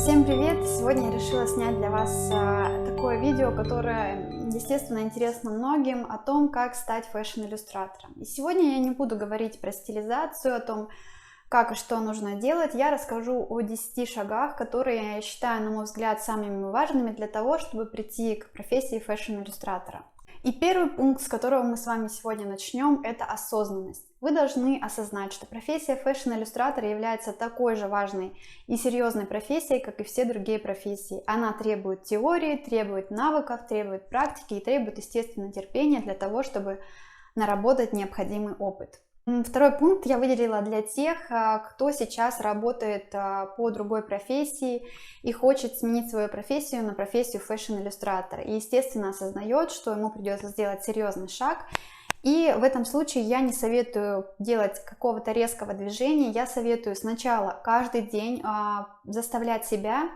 Всем привет! Сегодня я решила снять для вас такое видео, которое, естественно, интересно многим, о том, как стать фэшн-иллюстратором. И сегодня я не буду говорить про стилизацию, о том, как и что нужно делать. Я расскажу о 10 шагах, которые я считаю, на мой взгляд, самыми важными для того, чтобы прийти к профессии фэшн-иллюстратора. И первый пункт, с которого мы с вами сегодня начнем, это осознанность. Вы должны осознать, что профессия фэшн-иллюстратора является такой же важной и серьезной профессией, как и все другие профессии. Она требует теории, требует навыков, требует практики и требует, естественно, терпения для того, чтобы наработать необходимый опыт. Второй пункт я выделила для тех, кто сейчас работает по другой профессии и хочет сменить свою профессию на профессию фэшн-иллюстратора. И, естественно, осознает, что ему придется сделать серьезный шаг. И в этом случае я не советую делать какого-то резкого движения. Я советую сначала каждый день заставлять себя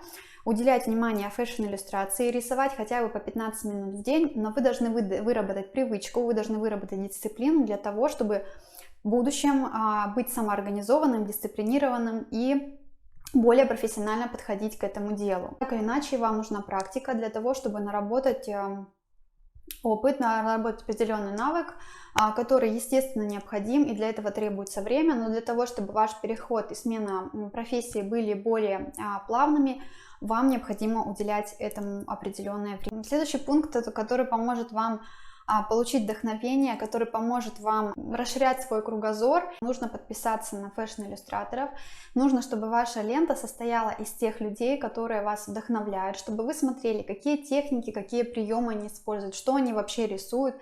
уделять внимание фэшн-иллюстрации, рисовать хотя бы по 15 минут в день, но вы должны выработать привычку, вы должны выработать дисциплину для того, чтобы в будущем быть самоорганизованным, дисциплинированным и более профессионально подходить к этому делу. Так или иначе, вам нужна практика для того, чтобы наработать опыт, наработать определенный навык, который, естественно, необходим, и для этого требуется время, но для того, чтобы ваш переход и смена профессии были более плавными, вам необходимо уделять этому определенное время. Следующий пункт, который поможет вам получить вдохновение, который поможет вам расширять свой кругозор. Нужно подписаться на фэшн-иллюстраторов. Нужно, чтобы ваша лента состояла из тех людей, которые вас вдохновляют, чтобы вы смотрели, какие техники, какие приемы они используют, что они вообще рисуют,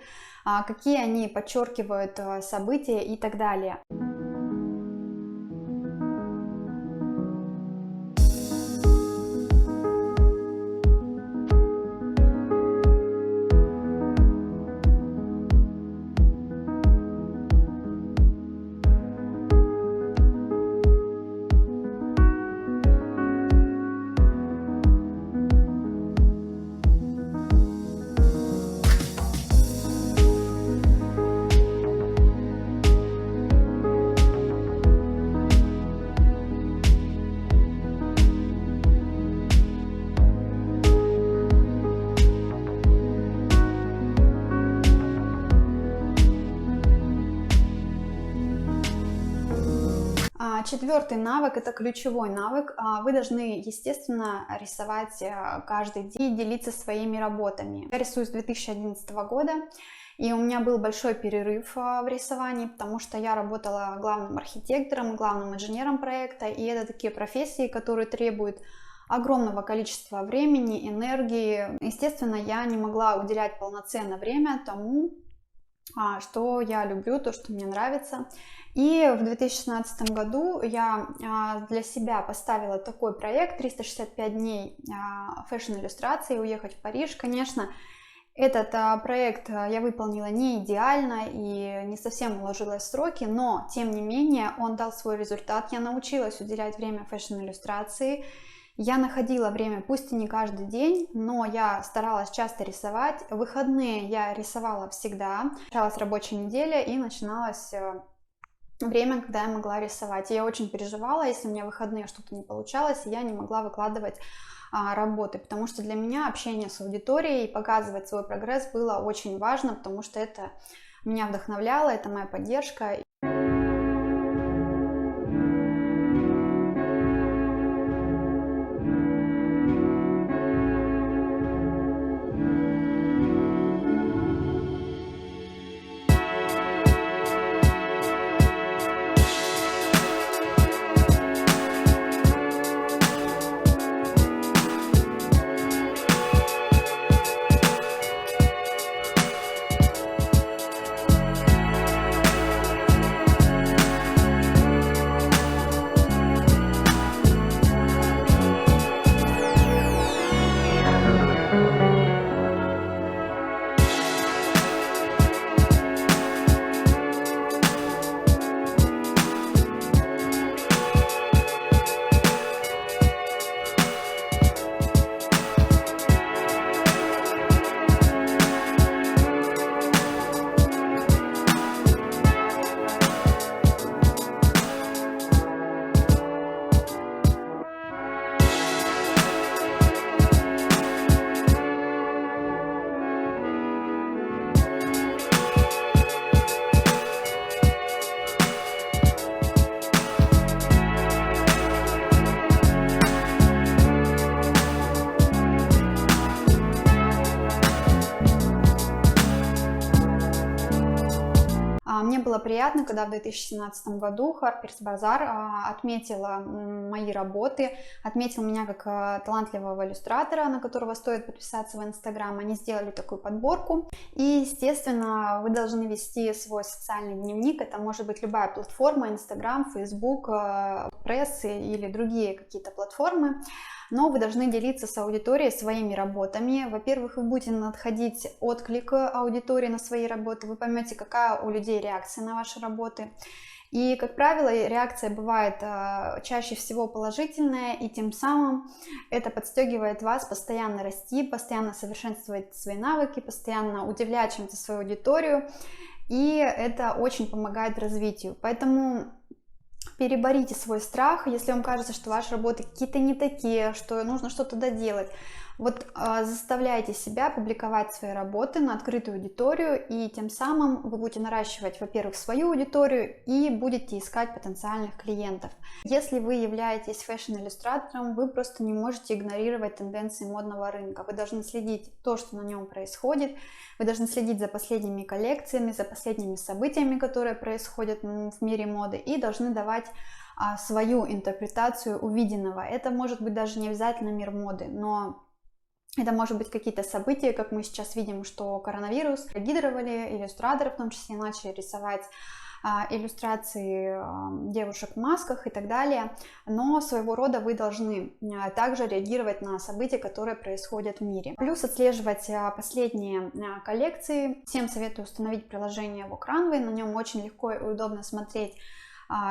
какие они подчеркивают события и так далее. Четвертый навык – это ключевой навык. Вы должны, естественно, рисовать каждый день и делиться своими работами. Я рисую с 2011 года, и у меня был большой перерыв в рисовании, потому что я работала главным архитектором, главным инженером проекта, и это такие профессии, которые требуют огромного количества времени, энергии. Естественно, я не могла уделять полноценное время тому, что я люблю, то, что мне нравится. И в 2016 году я для себя поставила такой проект 365 дней фэшн-иллюстрации, уехать в Париж. Конечно, этот проект я выполнила не идеально и не совсем уложилась в сроки, но тем не менее он дал свой результат. Я научилась уделять время фэшн-иллюстрации. Я находила время, пусть и не каждый день, но я старалась часто рисовать. В выходные я рисовала всегда. Началась рабочая неделя и начиналось время, когда я могла рисовать. Я очень переживала, если у меня в выходные что-то не получалось, и я не могла выкладывать работы, потому что для меня общение с аудиторией и показывать свой прогресс было очень важно, потому что это меня вдохновляло, это моя поддержка. Мне было приятно, когда в 2017 году Harper's Bazaar отметила мои работы, отметил меня как талантливого иллюстратора, на которого стоит подписаться в Инстаграм. Они сделали такую подборку. И, естественно, вы должны вести свой социальный дневник. Это может быть любая платформа, Инстаграм, Фейсбук, прессы или другие какие-то платформы. Но вы должны делиться с аудиторией своими работами. Во-первых, вы будете находить отклик аудитории на свои работы, вы поймете, какая у людей реакция на ваши работы. И, как правило, реакция бывает чаще всего положительная, и тем самым это подстегивает вас постоянно расти, постоянно совершенствовать свои навыки, постоянно удивлять чем-то свою аудиторию, и это очень помогает развитию. Поэтому переборите свой страх, если вам кажется, что ваши работы какие-то не такие, что нужно что-то доделать. Вот заставляйте себя публиковать свои работы на открытую аудиторию, и тем самым вы будете наращивать, во-первых, свою аудиторию и будете искать потенциальных клиентов. Если вы являетесь фэшн-иллюстратором, вы просто не можете игнорировать тенденции модного рынка. Вы должны следить то, что на нем происходит, вы должны следить за последними коллекциями, за последними событиями, которые происходят в мире моды, и должны давать свою интерпретацию увиденного. Это может быть даже не обязательно мир моды, но это может быть какие-то события, как мы сейчас видим, что коронавирус. Реагировали иллюстраторы, в том числе начали рисовать иллюстрации девушек в масках и так далее. Но своего рода вы должны также реагировать на события, которые происходят в мире. Плюс отслеживать последние коллекции. Всем советую установить приложение Vogue Runway. На нем очень легко и удобно смотреть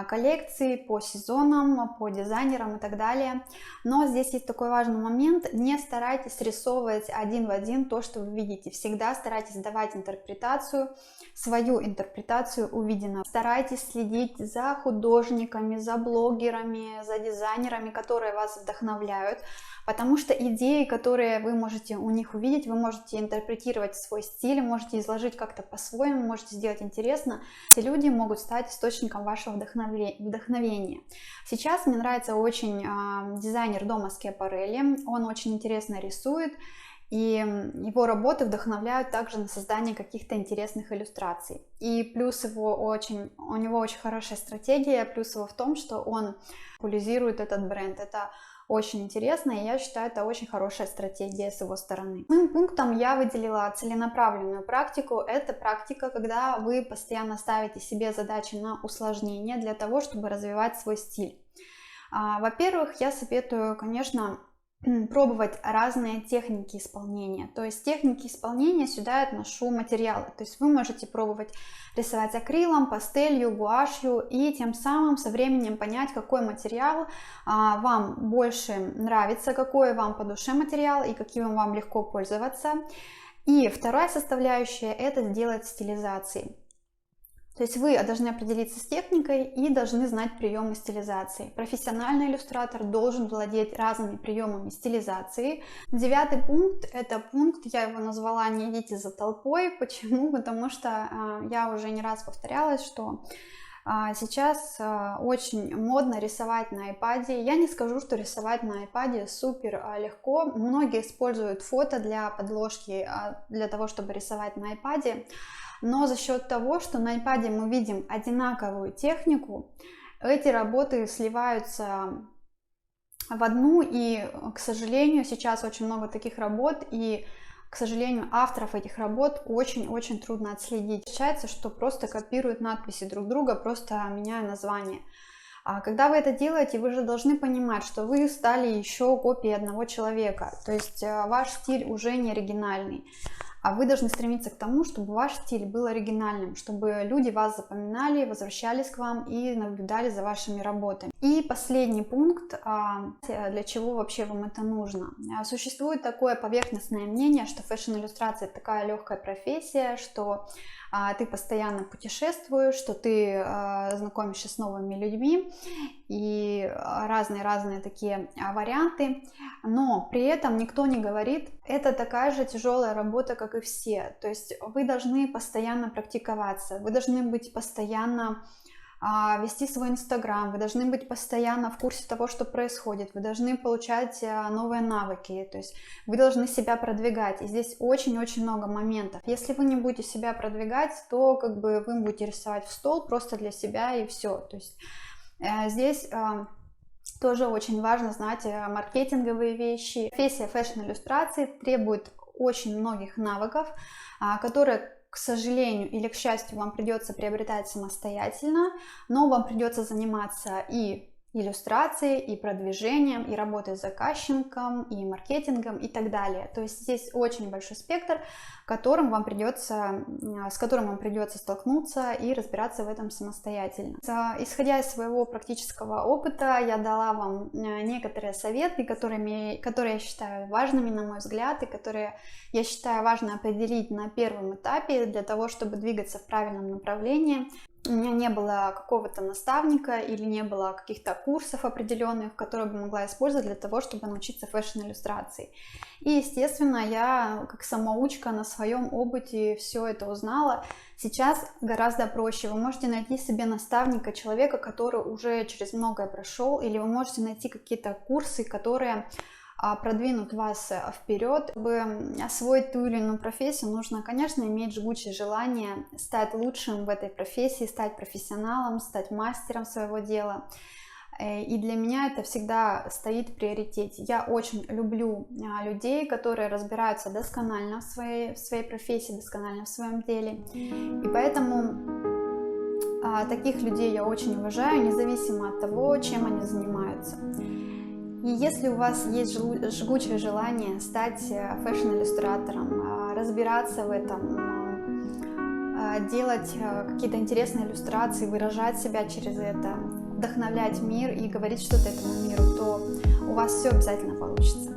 коллекции по сезонам, по дизайнерам и так далее. Но здесь есть такой важный момент: не старайтесь рисовывать один в один то, что вы видите. Всегда старайтесь давать интерпретацию, свою интерпретацию увиденного. Старайтесь следить за художниками, за блогерами, за дизайнерами, которые вас вдохновляют, потому что идеи, которые вы можете у них увидеть, вы можете интерпретировать в свой стиль, можете изложить как-то по-своему, можете сделать интересно. Эти люди могут стать источником вашего вдохновения. Сейчас мне нравится очень дизайнер дома Скиапарелли. Он очень интересно рисует, и его работы вдохновляют также на создание каких-то интересных иллюстраций. И плюс у него очень хорошая стратегия, плюс его в том, что он популяризирует этот бренд. Это очень интересно, и я считаю, это очень хорошая стратегия с его стороны. Вторым пунктом я выделила целенаправленную практику. Это практика, когда вы постоянно ставите себе задачи на усложнение для того, чтобы развивать свой стиль. Во-первых, я советую, конечно, пробовать разные техники исполнения. То есть техники исполнения сюда я отношу материалы. То есть вы можете пробовать рисовать акрилом, пастелью, гуашью, и тем самым со временем понять, какой материал вам больше нравится, какой вам по душе материал и каким вам легко пользоваться. И вторая составляющая — это сделать стилизации. То есть вы должны определиться с техникой и должны знать приемы стилизации. Профессиональный иллюстратор должен владеть разными приемами стилизации. 9-й пункт — это пункт, я его назвала «Не идите за толпой». Почему? Потому что я уже не раз повторялась, что сейчас очень модно рисовать на iPad. Я не скажу, что рисовать на iPad супер легко. Многие используют фото для подложки, для того, чтобы рисовать на iPad. Но за счет того, что на iPad мы видим одинаковую технику, эти работы сливаются в одну, и, к сожалению, сейчас очень много таких работ, и, к сожалению, авторов этих работ очень-очень трудно отследить. Получается, что просто копируют надписи друг друга, просто меняя название. А когда вы это делаете, вы же должны понимать, что вы стали еще копией одного человека, то есть ваш стиль уже не оригинальный. А вы должны стремиться к тому, чтобы ваш стиль был оригинальным, чтобы люди вас запоминали, возвращались к вам и наблюдали за вашими работами. И последний пункт, для чего вообще вам это нужно. Существует такое поверхностное мнение, что фэшн-иллюстрация — это такая легкая профессия, что ты постоянно путешествуешь, что ты знакомишься с новыми людьми и разные такие варианты, но при этом никто не говорит, это такая же тяжелая работа, как и все. То есть вы должны постоянно практиковаться, вы должны быть постоянно вести свой Инстаграм, вы должны быть постоянно в курсе того, что происходит, вы должны получать новые навыки, то есть вы должны себя продвигать. И здесь очень-очень много моментов. Если вы не будете себя продвигать, то как бы вы будете рисовать в стол просто для себя и все. То есть здесь тоже очень важно знать маркетинговые вещи. Профессия фэшн-иллюстрации требует очень многих навыков, которые, к сожалению или к счастью, вам придется приобретать самостоятельно, но вам придется заниматься и иллюстрацией, и продвижением, и работой с заказчиком, и маркетингом, и так далее. То есть здесь очень большой спектр, с которым вам придется столкнуться и разбираться в этом самостоятельно. Исходя из своего практического опыта, я дала вам некоторые советы, которые я считаю важными, на мой взгляд, и которые я считаю важно определить на первом этапе для того, чтобы двигаться в правильном направлении. У меня не было какого-то наставника или не было каких-то курсов определенных, которые бы могла использовать для того, чтобы научиться фэшн-иллюстрации. И, естественно, я как самоучка на своем опыте все это узнала. Сейчас гораздо проще. Вы можете найти себе наставника, человека, который уже через многое прошел, или вы можете найти какие-то курсы, которые продвинут вас вперед. Чтобы освоить ту или иную профессию, нужно, конечно, иметь жгучее желание стать лучшим в этой профессии, стать профессионалом, стать мастером своего дела. И для меня это всегда стоит в приоритете. Я очень люблю людей, которые разбираются досконально в своей профессии, досконально в своем деле. И поэтому таких людей я очень уважаю, независимо от того, чем они занимаются. И если у вас есть жгучее желание стать фэшн-иллюстратором, разбираться в этом, делать какие-то интересные иллюстрации, выражать себя через это, вдохновлять мир и говорить что-то этому миру, то у вас все обязательно получится.